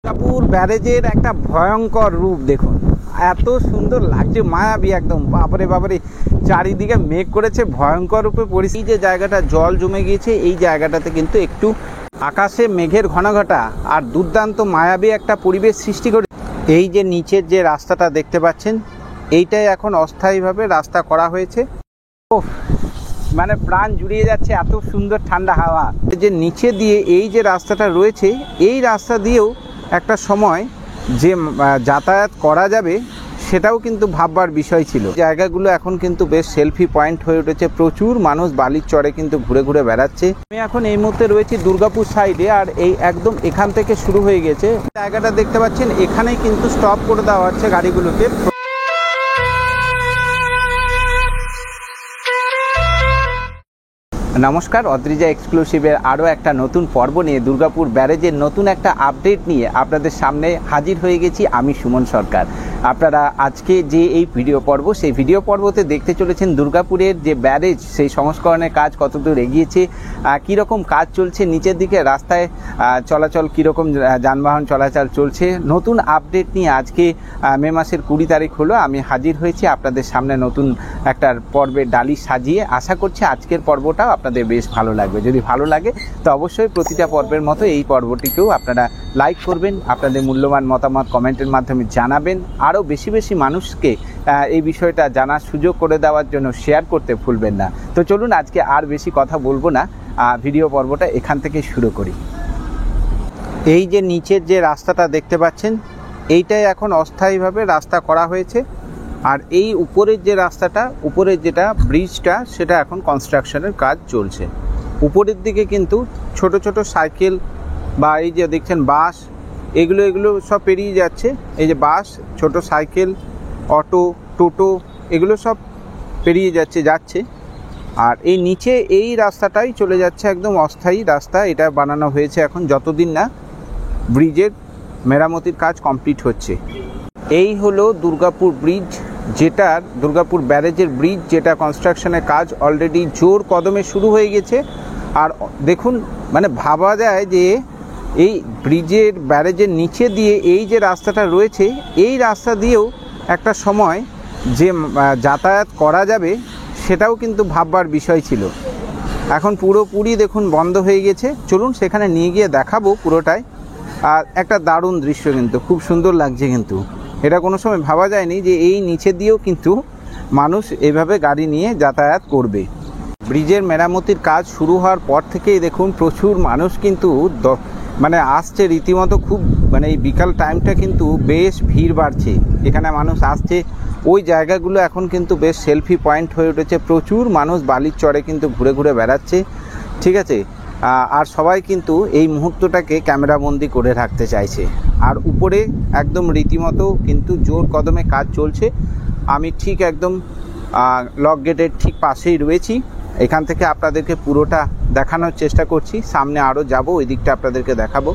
দুর্গাপুর ব্যারেজের একটা ভয়ঙ্কর রূপ দেখুন, এত সুন্দর লাগছে, মায়াবী একদম। বাবারে বাবারে, চারিদিকে মেঘ করেছে, ভয়ঙ্কর রূপে পরিস্থিতি। যে জায়গাটা জল জমে গিয়েছে এই জায়গাটাতে কিন্তু একটু আকাশে মেঘের ঘনঘটা আর দুর্দান্ত মায়াবী একটা পরিবেশ সৃষ্টি করে। এই যে নিচের যে রাস্তাটা দেখতে পাচ্ছেন, এইটাই এখন অস্থায়ীভাবে রাস্তা করা হয়েছে। মানে প্রাণ জুড়িয়ে যাচ্ছে, এত সুন্দর ঠান্ডা হাওয়া। যে নিচে দিয়ে এই যে রাস্তাটা রয়েছে, এই রাস্তা দিয়েও একটা সময় যে যাতায়াত করা যাবে সেটাও কিন্তু ভাববার বিষয় ছিল। জায়গাগুলো এখন কিন্তু বেশ সেলফি পয়েন্ট হয়ে উঠেছে, প্রচুর মানুষ বালির চরে কিন্তু ঘুরে ঘুরে বেড়াচ্ছে। আমি এখন এই মুহূর্তে রয়েছি দুর্গাপুর সাইডে, আর এই একদম এখান থেকে শুরু হয়ে গেছে জায়গাটা দেখতে পাচ্ছেন। এখানেই কিন্তু স্টপ করে দেওয়া হচ্ছে গাড়িগুলোকে। নমস্কার, অদ্রিজা এক্সক্লুসিভের আরও একটা নতুন পর্ব নিয়ে, দুর্গাপুর ব্যারেজের নতুন একটা আপডেট নিয়ে আপনাদের সামনে হাজির হয়ে গেছি আমি, সুমন সরকার। আপনারা আজকে যে এই ভিডিও পর্ব, সেই ভিডিও পর্বতে দেখতে চলেছেন দুর্গাপুরের যে ব্যারেজ, সেই সংস্করণের কাজ কতদূর এগিয়েছে, কীরকম কাজ চলছে, নিচের দিকে রাস্তায় চলাচল কীরকম যানবাহন চলাচল চলছে। নতুন আপডেট নিয়ে আজকে মে মাসের 20 তারিখ হলো, আমি হাজির হয়েছি আপনাদের সামনে নতুন একটা পর্বের ডালি সাজিয়ে। আশা করছি আজকের পর্বটাও আপনাদের বেশ ভালো লাগবে। যদি ভালো লাগে তো অবশ্যই প্রতিটা পর্বের মতো এই পর্বটিকেও আপনারা লাইক করবেন, আপনাদের মূল্যবান মতামত কমেন্টের মাধ্যমে জানাবেন। আরও বেশি বেশি মানুষকে এই বিষয়টা জানার সুযোগ করে দেওয়ার জন্য শেয়ার করতে ভুলবেন না। তো চলুন আজকে আর বেশি কথা বলবো না, ভিডিও পর্বটা এখান থেকে শুরু করি। এই যে নিচের যে রাস্তাটা দেখতে পাচ্ছেন, এইটাই এখন অস্থায়ীভাবে রাস্তা করা হয়েছে। আর এই উপরের যে রাস্তাটা, উপরের যেটা ব্রিজটা, সেটা এখন কনস্ট্রাকশনের কাজ চলছে। উপরের দিকে কিন্তু ছোট ছোট সাইকেল বা এই যে দেখছেন বাস, এগুলো সব পেরিয়ে যাচ্ছে। এই যে বাস, ছোট সাইকেল, অটো, টোটো, এগুলো সব পেরিয়ে যাচ্ছে। আর এই নিচে এই রাস্তাটাই চলে যাচ্ছে একদম অস্থায়ী রাস্তা। এটা বানানো হয়েছে এখন, যতদিন না ব্রিজের মেরামতির কাজ কমপ্লিট হচ্ছে। এই হলো দুর্গাপুর ব্রিজ, যেটার দুর্গাপুর ব্যারেজের ব্রিজ, যেটা কনস্ট্রাকশনের কাজ অলরেডি জোর কদমে শুরু হয়ে গেছে। আর দেখুন, মানে ভাবা যায় যে এই ব্রিজের ব্যারেজের নিচে দিয়ে এই যে রাস্তাটা রয়েছে, এই রাস্তা দিয়েও একটা সময় যে যাতায়াত করা যাবে সেটাও কিন্তু ভাববার বিষয় ছিল। এখন পুরোপুরি দেখুন বন্ধ হয়ে গেছে। চলুন সেখানে নিয়ে গিয়ে দেখাবো পুরোটাই। আর একটা দারুণ দৃশ্য, কিন্তু খুব সুন্দর লাগছে। কিন্তু এটা কোনো সময় ভাবা যায়নি যে এই নিচে দিয়েও কিন্তু মানুষ এইভাবে গাড়ি নিয়ে যাতায়াত করবে। ব্রিজের মেরামতির কাজ শুরু হওয়ার পর থেকেই দেখুন প্রচুর মানুষ কিন্তু মানে আসছে রীতিমতো। খুব মানে এই বিকাল টাইমটা কিন্তু বেশ ভিড় বাড়ছে, এখানে মানুষ আসছে। ওই জায়গাগুলো এখন কিন্তু বেশ সেলফি পয়েন্ট হয়ে উঠেছে, প্রচুর মানুষ বালির চরে কিন্তু ঘুরে ঘুরে বেড়াচ্ছে। ঠিক আছে, আর সবাই কিন্তু এই মুহূর্তটাকে ক্যামেরাবন্দি করে রাখতে চাইছে। আর উপরে একদম রীতিমতো কিন্তু জোর কদমে কাজ চলছে। আমি ঠিক একদম লক গেটের ঠিক পাশেই রয়েছি। এখান থেকে আপনাদেরকে পুরোটা দেখানোর চেষ্টা করছি। সামনে আরও যাব, ওই দিকটা আপনাদেরকে দেখাবো।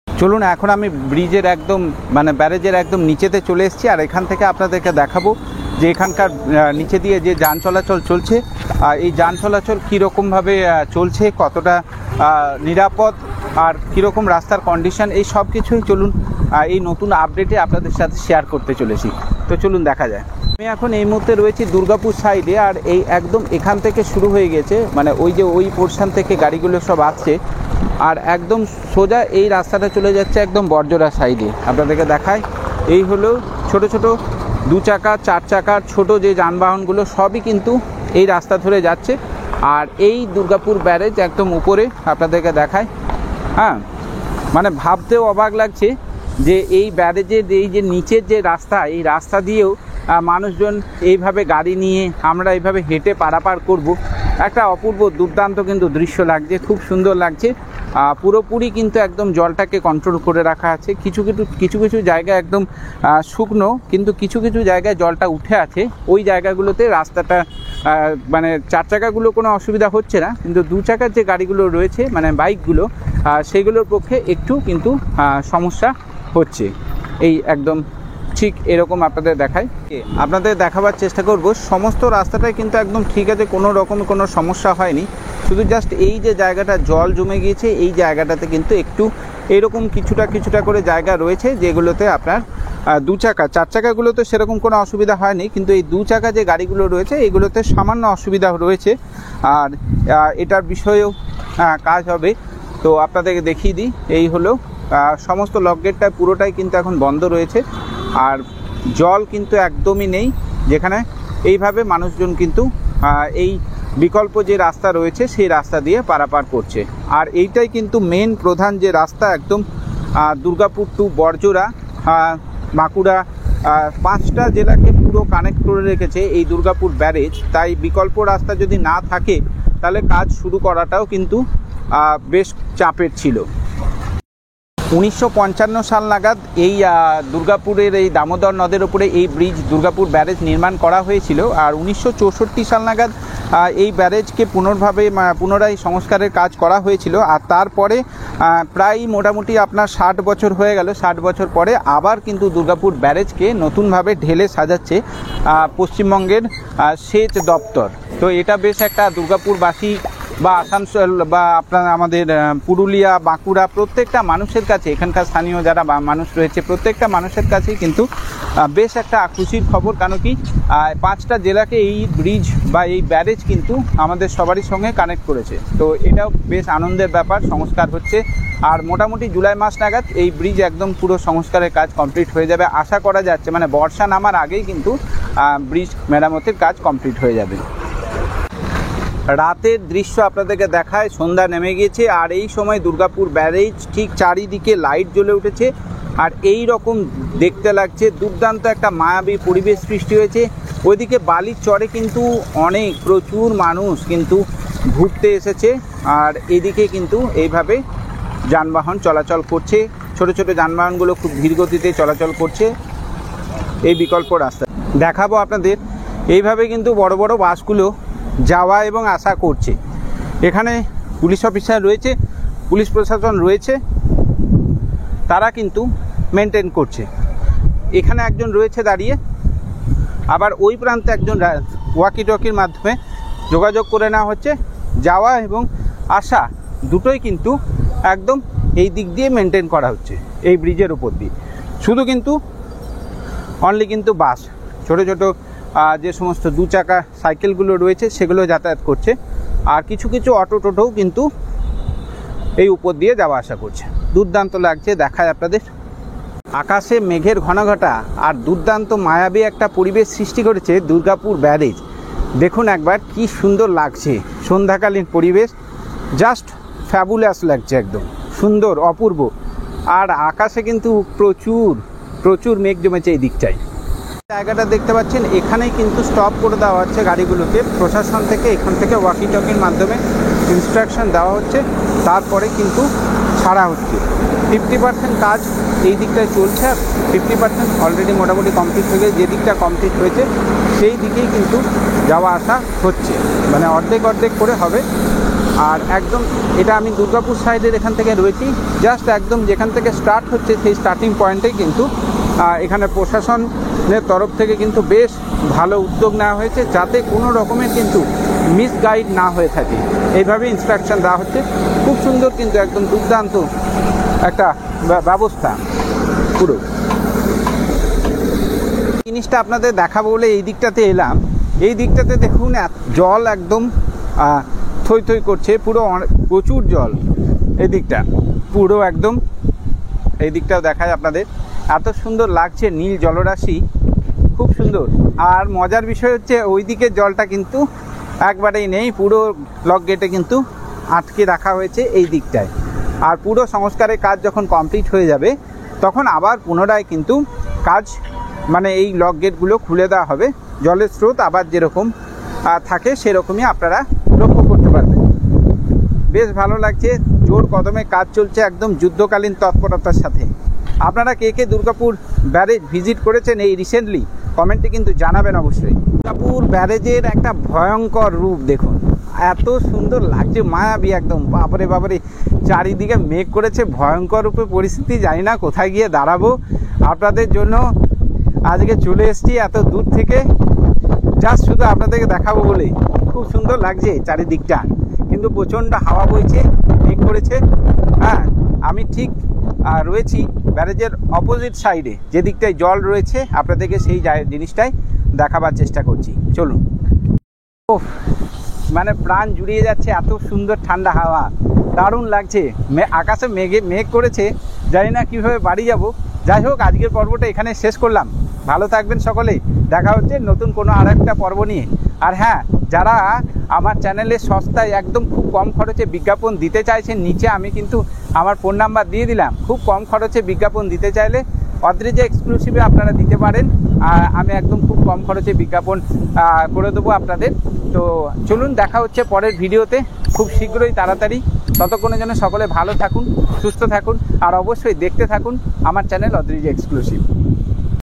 চলুন, এখন আমি ব্রিজের একদম মানে ব্যারেজের একদম নিচেতে চলে এসেছি। আর এখান থেকে আপনাদেরকে দেখাবো যে এখানকার নিচে দিয়ে যে যান চলাচল চলছে, এই যান চলাচল কীরকমভাবে চলছে, কতটা নিরাপদ, আর কীরকম রাস্তার কন্ডিশন, এই সব কিছুই চলুন এই নতুন আপডেটে আপনাদের সাথে শেয়ার করতে চলেছি। তো চলুন দেখা যায়। আমি এখন এই মুহূর্তে রয়েছি দুর্গাপুর সাইডে, আর এই একদম এখান থেকে শুরু হয়ে গেছে, মানে ওই যে ওই পোর্শন থেকে গাড়িগুলো সব আসছে। আর একদম সোজা এই রাস্তাটা চলে যাচ্ছে একদম বর্জরা সাইডে। আপনাদেরকে দেখায়, এই হলো ছোট ছোট 2 চাকা 4 চাকার ছোট যে যানবাহনগুলো সবই কিন্তু এই রাস্তা ধরে যাচ্ছে। আর এই দুর্গাপুর ব্যারেজ একদম উপরে আপনাদেরকে দেখায়। হ্যাঁ, মানে ভাবতেও অবাক লাগছে যে এই ব্যারেজের এই যে নিচের যে রাস্তা, এই রাস্তা দিয়েও মানুষজন এইভাবে গাড়ি নিয়ে আমরা এইভাবে হেঁটে পারাপার করব। একটা অপূর্ব দুর্দান্ত কিন্তু দৃশ্য লাগছে, খুব সুন্দর লাগছে। পুরোপুরি কিন্তু একদম জলটাকে কন্ট্রোল করে রাখা আছে। কিছু কিছু জায়গায় একদম শুকনো, কিন্তু কিছু কিছু জায়গায় জলটা উঠে আছে। ওই জায়গাগুলোতে রাস্তাটা মানে 4 চাকাগুলো কোনো অসুবিধা হচ্ছে না, কিন্তু 2 চাকার যে গাড়িগুলো রয়েছে মানে বাইকগুলো, সেগুলোর পক্ষে একটু কিন্তু সমস্যা হচ্ছে। এই একদম ঠিক এরকম আপনাদের দেখাই, আপনাদের দেখাবার চেষ্টা করব। সমস্ত রাস্তাটাই কিন্তু একদম ঠিক আছে, কোনো রকম কোনো সমস্যা হয়নি। শুধু জাস্ট এই যে জায়গাটা জল জমে গিয়েছে, এই জায়গাটাতে কিন্তু একটু এইরকম কিছুটা করে জায়গা রয়েছে যেগুলোতে আপনার দু চাকা, চার চাকাগুলোতে সেরকম কোনো অসুবিধা হয়নি, কিন্তু এই দু চাকা যে গাড়িগুলো রয়েছে এগুলোতে সামান্য অসুবিধা রয়েছে। আর এটার বিষয়েও কাজ হবে। তো আপনাদেরকে দেখিয়ে দিই, এই হলো সমস্ত লক গেটটা পুরোটাই কিন্তু এখন বন্ধ রয়েছে, আর জল কিন্তু একদমই নেই, যেখানে এইভাবে মানুষজন কিন্তু এই বিকল্প যে রাস্তা রয়েছে সেই রাস্তা দিয়ে পারাপার করছে। আর এইটাই কিন্তু মেন প্রধান যে রাস্তা, একদম দুর্গাপুর টু বড়জোড়া, বাঁকুড়া, 5টা জেলাকে পুরো কানেক্ট করে রেখেছে এই দুর্গাপুর ব্যারেজ। তাই বিকল্প রাস্তা যদি না থাকে তাহলে কাজ শুরু করাটাও কিন্তু বেশ চাপের ছিল। 1955 সাল নাগাদ এই দুর্গাপুরের এই দামোদর নদের উপরে এই ব্রিজ দুর্গাপুর ব্যারেজ নির্মাণ করা হয়েছিল। আর 1964 সাল নাগাদ এই ব্যারেজকে পুনরায় সংস্কারের কাজ করা হয়েছিল। আর তারপরে প্রায় মোটামুটি আপনার 60 বছর হয়ে গেল। 60 বছর পরে আবার কিন্তু দুর্গাপুর ব্যারেজকে নতুনভাবে ঢেলে সাজাচ্ছে পশ্চিমবঙ্গের সেচ দপ্তর। তো এটা বেশ একটা দুর্গাপুরবাসী বা আসানসোল বা আপনার আমাদের পুরুলিয়া, বাঁকুড়া প্রত্যেকটা মানুষের কাছে, এখানকার স্থানীয় যারা মানুষ রয়েছে প্রত্যেকটা মানুষের কাছেই কিন্তু বেশ একটা খুশির খবর। কারণ কি 5টা জেলাকে এই ব্রিজ বা এই ব্যারেজ কিন্তু আমাদের সবারই সঙ্গে কানেক্ট করেছে। তো এটাও বেশ আনন্দের ব্যাপার, সংস্কার হচ্ছে। আর মোটামুটি জুলাই মাস নাগাদ এই ব্রিজ একদম পুরো সংস্কারের কাজ কমপ্লিট হয়ে যাবে আশা করা যাচ্ছে। মানে বর্ষা নামার আগেই কিন্তু ব্রিজ মেরামতের কাজ কমপ্লিট হয়ে যাবে। রাতের দৃশ্য আপনাদেরকে দেখায়, সন্ধ্যা নেমে গিয়েছে আর এই সময় দুর্গাপুর ব্যারেজ ঠিক চারিদিকে লাইট জ্বলে উঠেছে। আর এই রকম দেখতে লাগছে, দুর্দান্ত একটা মায়াবী পরিবেশ সৃষ্টি হয়েছে। ওইদিকে বালির চরে কিন্তু প্রচুর মানুষ কিন্তু ঘুরতে এসেছে। আর এদিকে কিন্তু এইভাবে যানবাহন চলাচল করছে, ছোট ছোট যানবাহনগুলো খুব ধীর গতিতে চলাচল করছে এই বিকল্প রাস্তা। দেখাবো আপনাদের, এইভাবে কিন্তু বড় বড় বাসগুলো যাওয়া এবং আসা করছে। এখানে পুলিশ অফিসার রয়েছে, পুলিশ প্রশাসন রয়েছে, তারা কিন্তু মেনটেন করছে। এখানে একজন রয়েছে দাঁড়িয়ে, আবার ওই প্রান্তে একজন ওয়াকি টকির মাধ্যমে যোগাযোগ করে নেওয়া হচ্ছে। যাওয়া এবং আসা দুটোই কিন্তু একদম এই দিক দিয়ে মেনটেন করা হচ্ছে এই ব্রিজের উপর দিয়ে। শুধু কিন্তু অনলি কিন্তু বাস, ছোট ছোট যে সমস্ত দু চাকা সাইকেলগুলো রয়েছে সেগুলো যাতায়াত করছে। আর কিছু কিছু অটো টোটোও কিন্তু এই উপর দিয়ে যাওয়া আসা করছে। দুর্দান্ত লাগছে, দেখায় আপনাদের। আকাশে মেঘের ঘনঘটা আর দুর্দান্ত মায়াবী একটা পরিবেশ সৃষ্টি করেছে দুর্গাপুর ব্যারেজ। দেখুন একবার কি সুন্দর লাগছে, সন্ধ্যাকালীন পরিবেশ জাস্ট ফ্যাবুলাস লাগছে, একদম সুন্দর অপূর্ব। আর আকাশে কিন্তু প্রচুর মেঘ জমেছে এই দিকটায়। জায়গাটা দেখতে পাচ্ছেন, এখানেই কিন্তু স্টপ করে দেওয়া হচ্ছে গাড়িগুলোকে প্রশাসন থেকে। এখান থেকে ওয়াকি টকির মাধ্যমে ইনস্ট্রাকশন দেওয়া হচ্ছে, তারপরে কিন্তু ছাড়া হচ্ছে। 50% কাজ এই দিকটায় চলছে, আর 50% অলরেডি মোটামুটি কমপ্লিট হয়ে গেছে। যে দিকটা কমপ্লিট হয়েছে সেই দিকেই কিন্তু যাওয়া আসা হচ্ছে, মানে অর্ধেক করে হবে। আর একদম এটা আমি দুর্গাপুর সাইডের এখান থেকে রয়েছি, জাস্ট একদম যেখান থেকে স্টার্ট হচ্ছে সেই স্টার্টিং পয়েন্টেই কিন্তু এখানে প্রশাসনের তরফ থেকে কিন্তু বেশ ভালো উদ্যোগ নেওয়া হয়েছে, যাতে কোনো রকমের কিন্তু মিসগাইড না হয়ে থাকে। এইভাবে ইনস্ট্রাকশন দেওয়া হচ্ছে। খুব সুন্দর কিন্তু একদম দুর্দান্ত একটা ব্যবস্থা পুরো। জিনিসটা আপনাদের দেখাবো বলে এই দিকটাতে এলাম। এই দিকটাতে দেখুন জল একদম থই থই করছে, পুরো প্রচুর জল এই দিকটা পুরো একদম। এই দিকটাও দেখায় আপনাদের, এত সুন্দর লাগছে, নীল জলরাশি, খুব সুন্দর। আর মজার বিষয় হচ্ছে ওই দিকের জলটা কিন্তু একবারেই নেই, পুরো লক গেটে কিন্তু আটকে রাখা হয়েছে এই দিকটায়। আর পুরো সংস্কারের কাজ যখন কমপ্লিট হয়ে যাবে তখন আবার পুনরায় কিন্তু কাজ, মানে এই লক গেটগুলো খুলে দেওয়া হবে। জলের স্রোত আবার যেরকম থাকে সেরকমই আপনারা লক্ষ্য করতে পারবেন। বেশ ভালো লাগছে, জোর কদমে কাজ চলছে একদম যুদ্ধকালীন তৎপরতার সাথে। আপনারা কে কে দুর্গাপুর ব্যারেজ ভিজিট করেছেন এই রিসেন্টলি, কমেন্টে কিন্তু জানাবেন অবশ্যই। দুর্গাপুর ব্যারেজের একটা ভয়ঙ্কর রূপ দেখুন, এত সুন্দর লাগছে, মায়াবী একদম। বাবারে চারিদিকে মেঘ করেছে, ভয়ঙ্কর রূপে পরিস্থিতি। জানি না কোথায় গিয়ে দাঁড়াবো। আপনাদের জন্য আজকে চলে এসেছি এত দূর থেকে, জাস্ট শুধু আপনাদেরকে দেখাবো বলে। খুব সুন্দর লাগছে চারিদিকটা, কিন্তু প্রচণ্ড হাওয়া বইছে, মেঘ করেছে। হ্যাঁ, আমি ঠিক রয়েছি ব্যারেজের অপোজিট সাইডে, যে দিকটায় জল রয়েছে আপনাদেরকে সেই জিনিসটাই দেখাবার চেষ্টা করছি। চলুন। ও মানে প্রাণ জুড়িয়ে যাচ্ছে, এত সুন্দর ঠান্ডা হাওয়া, দারুণ লাগছে। আকাশে মেঘ করেছে, জানি না কীভাবে বাড়ি যাব। যাই হোক, আজকের পর্বটা এখানে শেষ করলাম। ভালো থাকবেন সকলেই, দেখা হচ্ছে নতুন কোনো আর একটা পর্ব নিয়ে। আর হ্যাঁ, যারা আমার চ্যানেলে সস্তায় একদম খুব কম খরচে বিজ্ঞাপন দিতে চাইছেন, নিচে আমি কিন্তু আমার ফোন নাম্বার দিয়ে দিলাম। খুব কম খরচে বিজ্ঞাপন দিতে চাইলে অদ্রিজা এক্সক্লুসিভে আপনারা দিতে পারেন। আর আমি একদম খুব কম খরচে বিজ্ঞাপন করে দেবো আপনাদের। তো চলুন, দেখা হচ্ছে পরের ভিডিওতে খুব শীঘ্রই, তাড়াতাড়ি। ততক্ষণের জন্য সকলে ভালো থাকুন, সুস্থ থাকুন, আর অবশ্যই দেখতে থাকুন আমার চ্যানেল অদ্রিজা এক্সক্লুসিভ।